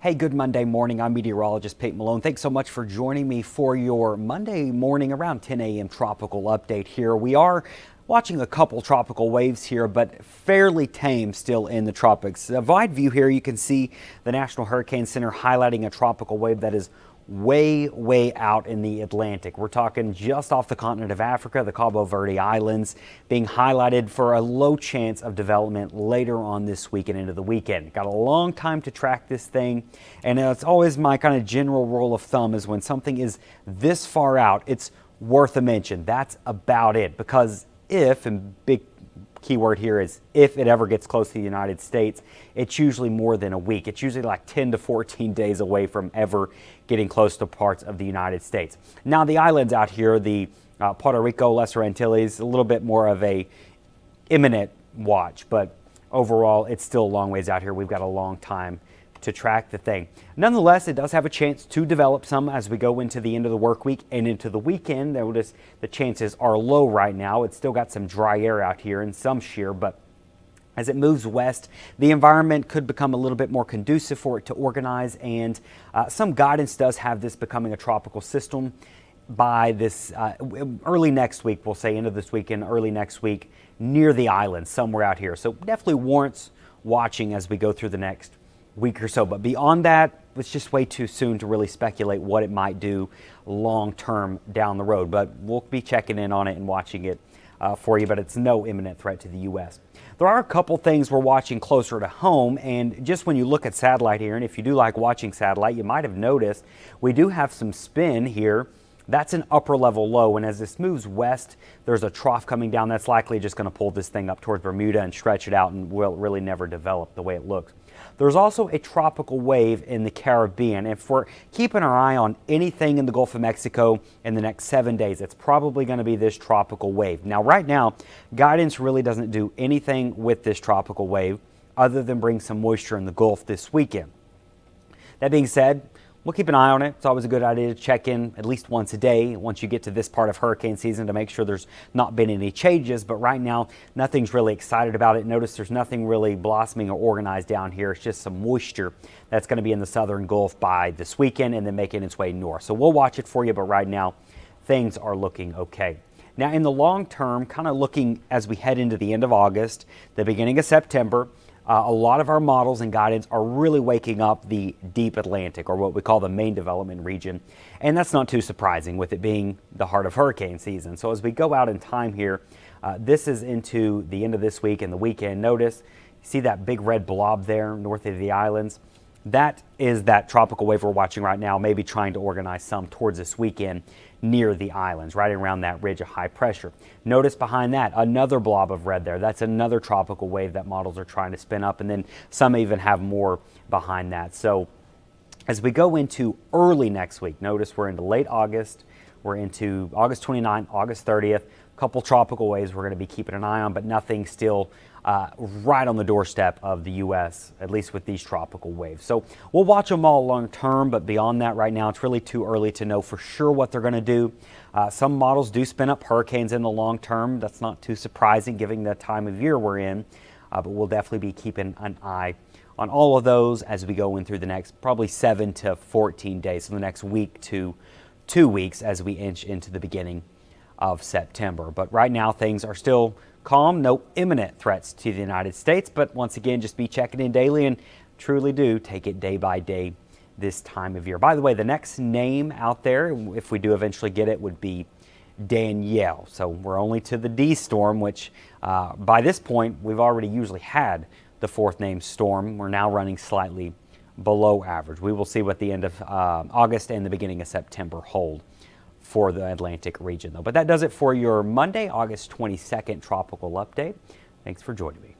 Hey, good Monday morning. I'm meteorologist Payton Malone. Thanks so much for joining me for your Monday morning around 10 a.m. tropical update here. We are watching a couple tropical waves here, but fairly tame still in the tropics. A wide view here, you can see the National Hurricane Center highlighting a tropical wave that is way out in the Atlantic. We're talking just off the continent of Africa, the Cabo Verde Islands, being highlighted for a low chance of development later on this week and into the weekend. Got a long time to track this thing, and it's always my kind of general rule of thumb is when something is this far out, it's worth a mention. That's about it, because if, and big keyword here is if it ever gets close to the United States, it's usually more than a week. It's usually like 10 to 14 days away from ever getting close to parts of the United States. Now the islands out here, the Puerto Rico, Lesser Antilles, a little bit more of a imminent watch, but overall it's still a long ways out here. We've got a long time to track the thing. Nonetheless, it does have a chance to develop some as we go into the end of the work week and into the weekend. Notice the chances are low right now. It's still got some dry air out here and some shear, but as it moves west, the environment could become a little bit more conducive for it to organize, and some guidance does have this becoming a tropical system by this early next week. We'll say end of this weekend, early next week, near the island, somewhere out here. So definitely warrants watching as we go through the next week or so. But beyond that, it's just way too soon to really speculate what it might do long term down the road. But we'll be checking in on it and watching it for you, but it's no imminent threat to the U.S. There are a couple things we're watching closer to home, and just when you look at satellite here, and if you do like watching satellite, you might have noticed we do have some spin here. That's an upper level low, and as this moves west, there's a trough coming down that's likely just going to pull this thing up towards Bermuda and stretch it out and will really never develop the way it looks. There's also a tropical wave in the Caribbean. If we're keeping our eye on anything in the Gulf of Mexico in the next 7 days, it's probably going to be this tropical wave. Now, right now, guidance really doesn't do anything with this tropical wave other than bring some moisture in the Gulf this weekend. That being said, we'll keep an eye on it. It's always a good idea to check in at least once a day once you get to this part of hurricane season to make sure there's not been any changes. But right now, nothing's really excited about it. Notice there's nothing really blossoming or organized down here. It's just some moisture that's going to be in the southern Gulf by this weekend and then making its way north. So we'll watch it for you, but right now, things are looking okay. Now, in the long term, kind of looking as we head into the end of August, the beginning of September, a lot of our models and guidance are really waking up the deep Atlantic, or what we call the main development region. And that's not too surprising with it being the heart of hurricane season. So as we go out in time here, this is into the end of this week and the weekend. Notice, you see that big red blob there north of the islands? That is that tropical wave we're watching right now, maybe trying to organize some towards this weekend near the islands, right around that ridge of high pressure. Notice behind that, another blob of red there. That's another tropical wave that models are trying to spin up, and then some even have more behind that. So as we go into early next week, notice we're into late August, we're into August 29th, August 30th, a couple tropical waves we're going to be keeping an eye on, but nothing still right on the doorstep of the U.S., at least with these tropical waves. So we'll watch them all long term, but beyond that right now, it's really too early to know for sure what they're going to do. Some models do spin up hurricanes in the long term. That's not too surprising given the time of year we're in, but we'll definitely be keeping an eye on all of those as we go in through the next probably 7 to 14 days, so the next week to 2 weeks as we inch into the beginning of September. But right now things are still calm, no imminent threats to the United States, but once again, just be checking in daily and truly do take it day by day this time of year. By the way, the next name out there, if we do eventually get it, would be Danielle. So we're only to the D storm, which by this point, we've already usually had the fourth name storm. We're now running slightly below average. We will see what the end of August and the beginning of September hold for the Atlantic region, though. But that does it for your Monday, August 22nd tropical update. Thanks for joining me.